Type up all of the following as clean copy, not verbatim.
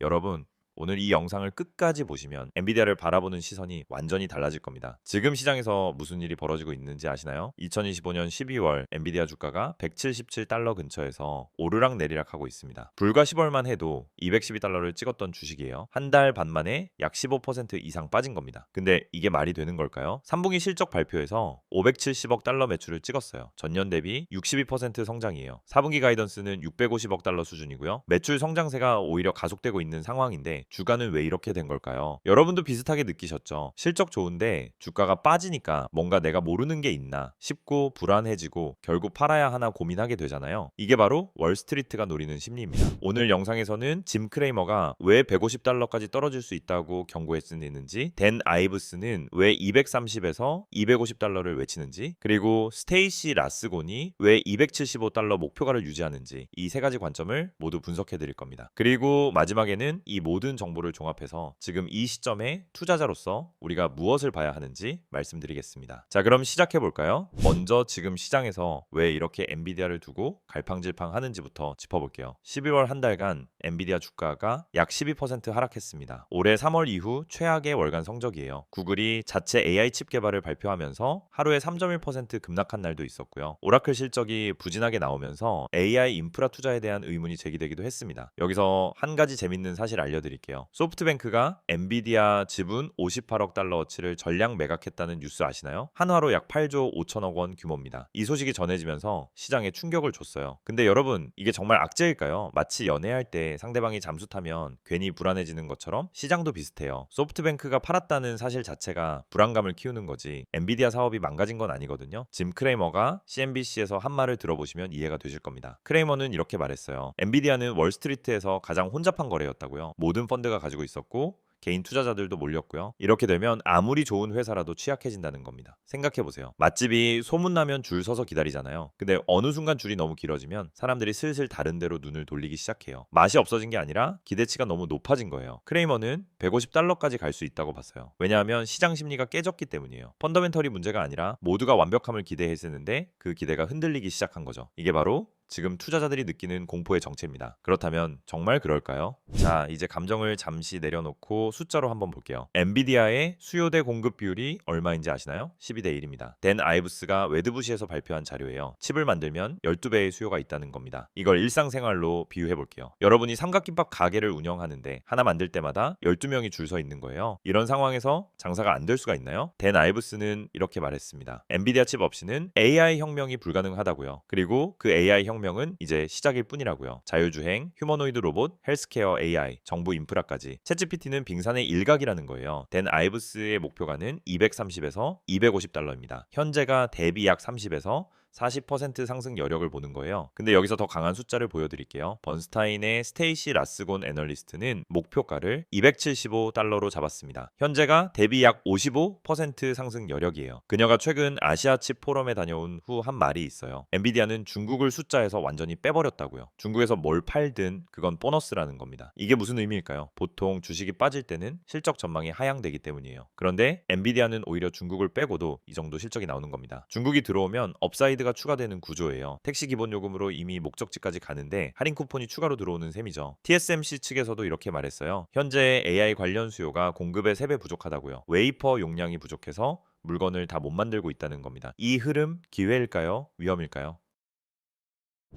여러분, 오늘 이 영상을 끝까지 보시면 엔비디아를 바라보는 시선이 완전히 달라질 겁니다. 지금 시장에서 무슨 일이 벌어지고 있는지 아시나요? 2025년 12월 엔비디아 주가가 177달러 근처에서 오르락내리락 하고 있습니다. 불과 10월만 해도 212달러를 찍었던 주식이에요. 한 달 반 만에 약 15% 이상 빠진 겁니다. 근데 이게 말이 되는 걸까요? 3분기 실적 발표에서 570억 달러 매출을 찍었어요. 전년 대비 62% 성장이에요. 4분기 가이던스는 650억 달러 수준이고요. 매출 성장세가 오히려 가속되고 있는 상황인데 주가는 왜 이렇게 된 걸까요? 여러분도 비슷하게 느끼셨죠? 실적 좋은데 주가가 빠지니까 뭔가 내가 모르는 게 있나 싶고 불안해지고 결국 팔아야 하나 고민하게 되잖아요. 이게 바로 월스트리트가 노리는 심리입니다. 오늘 영상에서는 짐 크레이머가 왜 150달러까지 떨어질 수 있다고 경고했는지, 댄 아이브스는 왜 230에서 250달러를 외치는지, 그리고 스테이시 라스곤이 왜 275달러 목표가를 유지하는지 이 세 가지 관점을 모두 분석해 드릴 겁니다. 그리고 마지막에는 이 모든 정보를 종합해서 지금 이 시점에 투자자로서 우리가 무엇을 봐야 하는지 말씀드리겠습니다. 자, 그럼 시작해 볼까요? 먼저 지금 시장에서 왜 이렇게 엔비디아를 두고 갈팡질팡 하는지부터 짚어볼게요. 12월 한 달간 엔비디아 주가가 약 12% 하락했습니다. 올해 3월 이후 최악의 월간 성적이에요. 구글이 자체 AI 칩 개발을 발표하면서 하루에 3.1% 급락한 날도 있었고요. 오라클 실적이 부진하게 나오면서 AI 인프라 투자에 대한 의문이 제기되기도 했습니다. 여기서 한 가지 재밌는 사실 알려드릴게요. 소프트뱅크가 엔비디아 지분 58억 달러어치를 전량 매각했다는 뉴스 아시나요? 한화로 약 8조 5천억 원 규모입니다. 이 소식이 전해지면서 시장에 충격을 줬어요. 근데 여러분, 이게 정말 악재일까요? 마치 연애할 때 상대방이 잠수 타면 괜히 불안해지는 것처럼 시장도 비슷해요. 소프트뱅크가 팔았다는 사실 자체가 불안감을 키우는 거지 엔비디아 사업이 망가진 건 아니거든요. 짐 크레이머가 CNBC에서 한 말을 들어보시면 이해가 되실 겁니다. 크레이머는 이렇게 말했어요. 엔비디아는 월스트리트에서 가장 혼잡한 거래였다고요. 모든 펀드가 가지고 있었고 개인 투자자들도 몰렸고요. 이렇게 되면 아무리 좋은 회사라도 취약해진다는 겁니다. 생각해보세요. 맛집이 소문나면 줄 서서 기다리잖아요. 근데 어느 순간 줄이 너무 길어지면 사람들이 슬슬 다른 데로 눈을 돌리기 시작해요. 맛이 없어진 게 아니라 기대치가 너무 높아진 거예요. 크레이머는 150달러까지 갈 수 있다고 봤어요. 왜냐하면 시장 심리가 깨졌기 때문이에요. 펀더멘털이 문제가 아니라 모두가 완벽함을 기대했었는데 그 기대가 흔들리기 시작한 거죠. 이게 바로 지금 투자자들이 느끼는 공포의 정체입니다. 그렇다면 정말 그럴까요? 자, 이제 감정을 잠시 내려놓고 숫자로 한번 볼게요. 엔비디아의 수요 대 공급 비율이 얼마인지 아시나요? 12대 1입니다. 댄 아이브스가 웨드부시에서 발표한 자료예요. 칩을 만들면 12배의 수요가 있다는 겁니다. 이걸 일상생활로 비유해 볼게요. 여러분이 삼각김밥 가게를 운영하는데 하나 만들 때마다 12명이 줄 서 있는 거예요. 이런 상황에서 장사가 안 될 수가 있나요? 댄 아이브스는 이렇게 말했습니다. 엔비디아 칩 없이는 AI 혁명이 불가능하다고요. 그리고 그 AI 혁명은 이제 시작일 뿐이라고요. 자율주행, 휴머노이드 로봇, 헬스케어 AI, 정부 인프라까지. 챗GPT는 빙산의 일각이라는 거예요. 댄 아이브스의 목표가는 230에서 250달러입니다. 현재가 대비 약 30에서 40% 상승 여력을 보는 거예요. 근데 여기서 더 강한 숫자를 보여드릴게요. 번스타인의 스테이시 라스곤 애널리스트는 목표가를 275달러로 잡았습니다. 현재가 대비 약 55% 상승 여력이에요. 그녀가 최근 아시아 칩 포럼에 다녀온 후 한 말이 있어요. 엔비디아는 중국을 숫자에서 완전히 빼버렸다고요. 중국에서 뭘 팔든 그건 보너스라는 겁니다. 이게 무슨 의미일까요? 보통 주식이 빠질 때는 실적 전망이 하향되기 때문이에요. 그런데 엔비디아는 오히려 중국을 빼고도 이 정도 실적이 나오는 겁니다. 중국이 들어오면 업사이드가 추가되는 구조예요. 택시 기본 요금으로 이미 목적지까지 가는데 할인 쿠폰이 추가로 들어오는 셈이죠. TSMC 측에서도 이렇게 말했어요. 현재 AI 관련 수요가 공급의 3배 부족하다고요. 웨이퍼 용량이 부족해서 물건을 다 못 만들고 있다는 겁니다. 이 흐름 기회일까요? 위험일까요?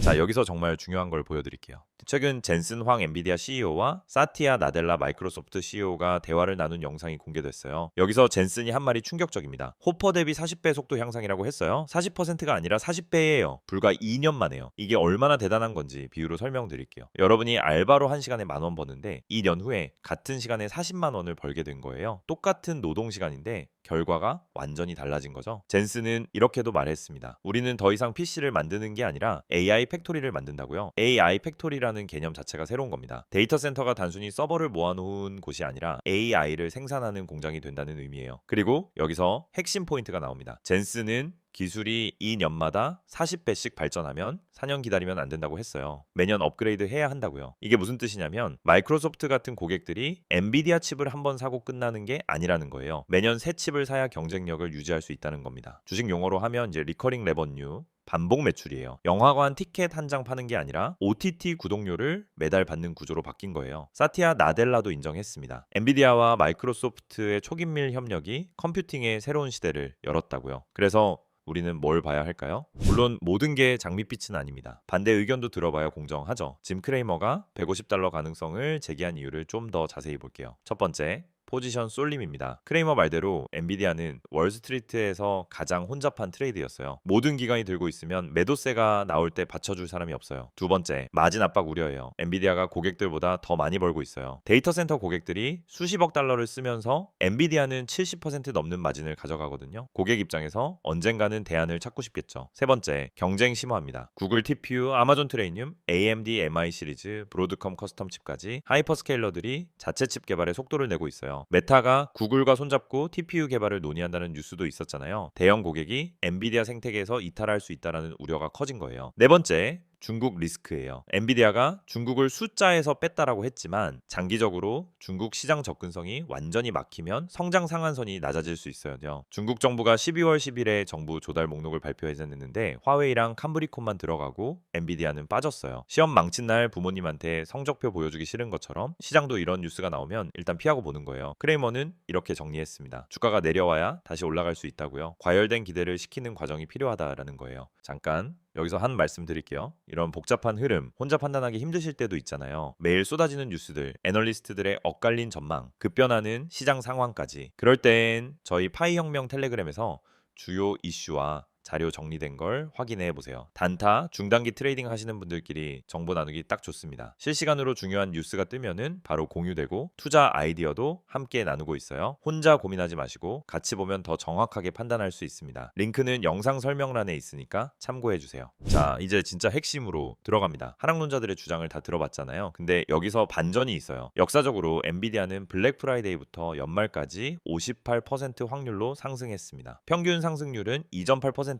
자, 여기서 정말 중요한 걸 보여드릴게요. 최근 젠슨 황 엔비디아 CEO와 사티아 나델라 마이크로소프트 CEO가 대화를 나눈 영상이 공개됐어요. 여기서 젠슨이 한 말이 충격적입니다. 호퍼 대비 40배 속도 향상이라고 했어요. 40%가 아니라 40배예요. 불과 2년 만에요. 이게 얼마나 대단한 건지 비유로 설명드릴게요. 여러분이 알바로 1시간에 10,000원 버는데 2년 후에 같은 시간에 40만 원을 벌게 된 거예요. 똑같은 노동 시간인데 결과가 완전히 달라진 거죠. 젠슨은 이렇게도 말했습니다. 우리는 더 이상 PC를 만드는 게 아니라 AI 팩토리를 만든다고요. AI 팩토리라는 개념 자체가 새로운 겁니다. 데이터 센터가 단순히 서버를 모아놓은 곳이 아니라 AI를 생산하는 공장이 된다는 의미예요. 그리고 여기서 핵심 포인트가 나옵니다. 젠슨은 기술이 2년마다 40배씩 발전하면 4년 기다리면 안 된다고 했어요. 매년 업그레이드 해야 한다고요. 이게 무슨 뜻이냐면 마이크로소프트 같은 고객들이 엔비디아 칩을 한번 사고 끝나는 게 아니라는 거예요. 매년 새 칩을 사야 경쟁력을 유지할 수 있다는 겁니다. 주식 용어로 하면 이제 리커링 레버뉴, 반복 매출이에요. 영화관 티켓 한 장 파는 게 아니라 OTT 구독료를 매달 받는 구조로 바뀐 거예요. 사티아 나델라도 인정했습니다. 엔비디아와 마이크로소프트의 초긴밀 협력이 컴퓨팅의 새로운 시대를 열었다고요. 그래서 우리는 뭘 봐야 할까요? 물론 모든 게 장밋빛은 아닙니다. 반대 의견도 들어봐야 공정하죠. 짐 크레이머가 $150 가능성을 제기한 이유를 좀 더 자세히 볼게요. 첫 번째, 포지션 쏠림입니다. 크레이머 말대로 엔비디아는 월스트리트에서 가장 혼잡한 트레이드였어요. 모든 기관이 들고 있으면 매도세가 나올 때 받쳐줄 사람이 없어요. 두 번째, 마진 압박 우려예요. 엔비디아가 고객들보다 더 많이 벌고 있어요. 데이터 센터 고객들이 수십억 달러를 쓰면서 엔비디아는 70% 넘는 마진을 가져가거든요. 고객 입장에서 언젠가는 대안을 찾고 싶겠죠. 세 번째, 경쟁 심화입니다. 구글 TPU, 아마존 트레이늄, AMD MI 시리즈, 브로드컴 커스텀 칩까지 하이퍼스케일러들이 자체 칩 개발에 속도를 내고 있어요. 메타가 구글과 손잡고 TPU 개발을 논의한다는 뉴스도 있었잖아요. 대형 고객이 엔비디아 생태계에서 이탈할 수 있다는 우려가 커진 거예요. 네 번째, 중국 리스크예요. 엔비디아가 중국을 숫자에서 뺐다라고 했지만 장기적으로 중국 시장 접근성이 완전히 막히면 성장 상한선이 낮아질 수 있어요. 중국 정부가 12월 10일에 정부 조달 목록을 발표했는데 화웨이랑 캄브리콘만 들어가고 엔비디아는 빠졌어요. 시험 망친 날 부모님한테 성적표 보여주기 싫은 것처럼 시장도 이런 뉴스가 나오면 일단 피하고 보는 거예요. 크레이머는 이렇게 정리했습니다. 주가가 내려와야 다시 올라갈 수 있다고요. 과열된 기대를 식히는 과정이 필요하다라는 거예요. 잠깐 여기서 한 말씀 드릴게요. 이런 복잡한 흐름, 혼자 판단하기 힘드실 때도 있잖아요. 매일 쏟아지는 뉴스들, 애널리스트들의 엇갈린 전망, 급변하는 시장 상황까지. 그럴 땐 저희 파이 혁명 텔레그램에서 주요 이슈와 자료 정리된 걸 확인해 보세요. 단타, 중단기 트레이딩 하시는 분들끼리 정보 나누기 딱 좋습니다. 실시간으로 중요한 뉴스가 뜨면은 바로 공유되고 투자 아이디어도 함께 나누고 있어요. 혼자 고민하지 마시고 같이 보면 더 정확하게 판단할 수 있습니다. 링크는 영상 설명란에 있으니까 참고해 주세요. 자, 이제 진짜 핵심으로 들어갑니다. 하락론자들의 주장을 다 들어봤잖아요. 근데 여기서 반전이 있어요. 역사적으로 엔비디아는 블랙 프라이데이부터 연말까지 58% 확률로 상승했습니다. 평균 상승률은 2.8%예요.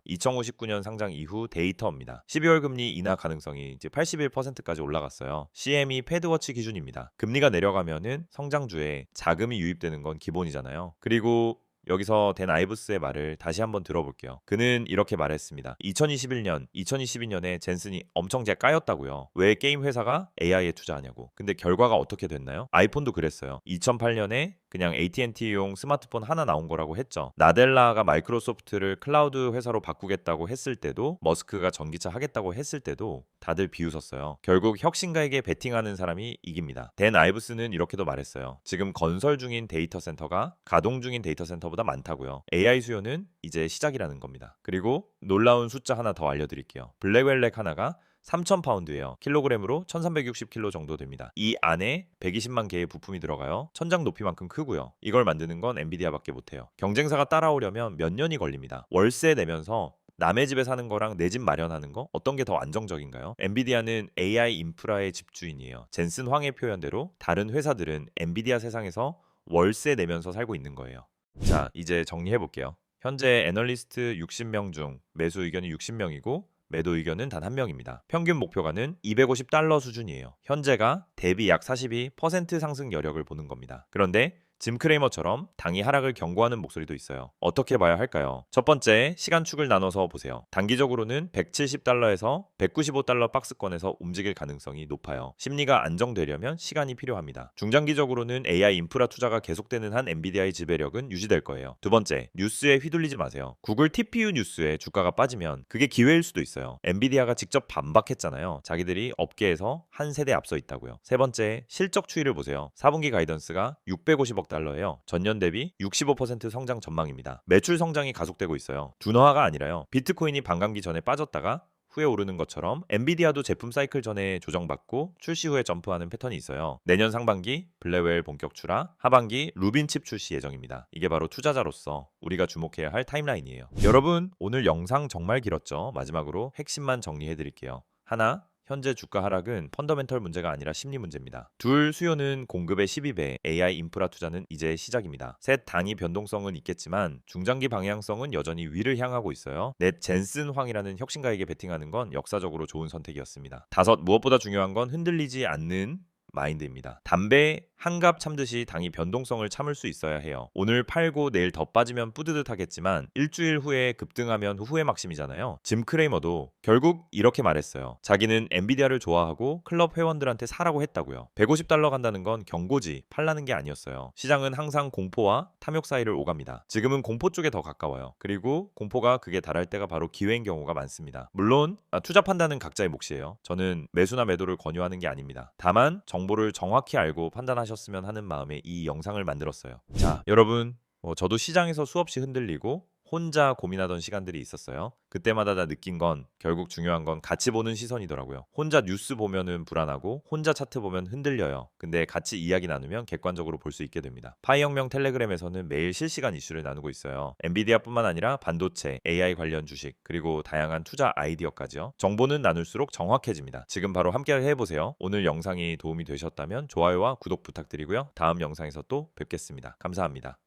2059년 상장 이후 데이터입니다. 12월 금리 인하 가능성이 이제 81%까지 올라갔어요. CME 패드워치 기준입니다. 금리가 내려가면은 성장주에 자금이 유입되는 건 기본이잖아요. 그리고 여기서 댄 아이브스의 말을 다시 한번 들어볼게요. 그는 이렇게 말했습니다. 2022년에 젠슨이 엄청 까였다고요. 왜 게임 회사가 AI에 투자하냐고. 근데 결과가 어떻게 됐나요? 아이폰도 그랬어요. 2008년에 그냥 AT&T용 스마트폰 하나 나온 거라고 했죠. 나델라가 마이크로소프트를 클라우드 회사로 바꾸겠다고 했을 때도, 머스크가 전기차 하겠다고 했을 때도 다들 비웃었어요. 결국 혁신가에게 베팅하는 사람이 이깁니다. 댄 아이브스는 이렇게도 말했어요. 지금 건설 중인 데이터 센터가 가동 중인 데이터 센터보다 많다고요. AI 수요는 이제 시작이라는 겁니다. 그리고 놀라운 숫자 하나 더 알려드릴게요. 블랙웰렉 하나가 3,000파운드예요. 킬로그램으로 1360kg 정도 됩니다. 이 안에 120만 개의 부품이 들어가요. 천장 높이만큼 크고요. 이걸 만드는 건 엔비디아밖에 못해요. 경쟁사가 따라오려면 몇 년이 걸립니다. 월세 내면서 남의 집에 사는 거랑 내 집 마련하는 거 어떤 게 더 안정적인가요? 엔비디아는 AI 인프라의 집주인이에요. 젠슨 황의 표현대로 다른 회사들은 엔비디아 세상에서 월세 내면서 살고 있는 거예요. 자, 이제 정리해 볼게요. 현재 애널리스트 60명 중 매수 의견이 60명이고 매도 의견은 단 1명입니다. 평균 목표가는 $250 수준이에요. 현재가 대비 약 42% 상승 여력을 보는 겁니다. 그런데 짐 크레이머처럼 당이 하락을 경고하는 목소리도 있어요. 어떻게 봐야 할까요? 첫 번째, 시간축을 나눠서 보세요. 단기적으로는 $170에서 $195 박스권에서 움직일 가능성이 높아요. 심리가 안정되려면 시간이 필요합니다. 중장기적으로는 AI 인프라 투자가 계속되는 한 엔비디아의 지배력은 유지될 거예요. 두 번째, 뉴스에 휘둘리지 마세요. 구글 TPU 뉴스에 주가가 빠지면 그게 기회일 수도 있어요. 엔비디아가 직접 반박했잖아요. 자기들이 업계에서 한 세대 앞서 있다고요. 세 번째, 실적 추이를 보세요. 4분기 가이던스가 $650억 달러예요. 전년 대비 65% 성장 전망입니다. 매출 성장이 가속되고 있어요. 둔화가 아니라요. 비트코인이 반감기 전에 빠졌다가 후에 오르는 것처럼 엔비디아도 제품 사이클 전에 조정받고 출시 후에 점프하는 패턴이 있어요. 내년 상반기 블랙웰 본격 출하, 하반기 루빈 칩 출시 예정입니다. 이게 바로 투자자로서 우리가 주목해야 할 타임라인이에요. 여러분, 오늘 영상 정말 길었죠? 마지막으로 핵심만 정리해 드릴게요. 하나, 현재 주가 하락은 펀더멘털 문제가 아니라 심리 문제입니다. 둘, 수요는 공급의 12배, AI 인프라 투자는 이제 시작입니다. 셋, 단위 변동성은 있겠지만 중장기 방향성은 여전히 위를 향하고 있어요. 넷, 젠슨 황이라는 혁신가에게 베팅하는 건 역사적으로 좋은 선택이었습니다. 다섯, 무엇보다 중요한 건 흔들리지 않는 마인드입니다. 담배 한갑 참듯이 당이 변동성을 참을 수 있어야 해요. 오늘 팔고 내일 더 빠지면 뿌듯하겠지만 일주일 후에 급등하면 후회 막심이잖아요. 짐 크레이머도 결국 이렇게 말했어요. 자기는 엔비디아를 좋아하고 클럽 회원들한테 사라고 했다고요. 150달러 간다는 건 경고지, 팔라는 게 아니었어요. 시장은 항상 공포와 탐욕 사이를 오갑니다. 지금은 공포 쪽에 더 가까워요. 그리고 공포가 극에 달할 때가 바로 기회인 경우가 많습니다. 물론 투자 판단은 각자의 몫이에요. 저는 매수나 매도를 권유하는 게 아닙니다. 다만 정보를 정확히 알고 판단하셨으면 하는 마음에 이 영상을 만들었어요. 자, 여러분, 저도 시장에서 수없이 흔들리고 혼자 고민하던 시간들이 있었어요. 그때마다 다 느낀 건 결국 중요한 건 같이 보는 시선이더라고요. 혼자 뉴스 보면은 불안하고 혼자 차트 보면 흔들려요. 근데 같이 이야기 나누면 객관적으로 볼 수 있게 됩니다. 파이혁명 텔레그램에서는 매일 실시간 이슈를 나누고 있어요. 엔비디아뿐만 아니라 반도체, AI 관련 주식, 그리고 다양한 투자 아이디어까지요. 정보는 나눌수록 정확해집니다. 지금 바로 함께 해보세요. 오늘 영상이 도움이 되셨다면 좋아요와 구독 부탁드리고요. 다음 영상에서 또 뵙겠습니다. 감사합니다.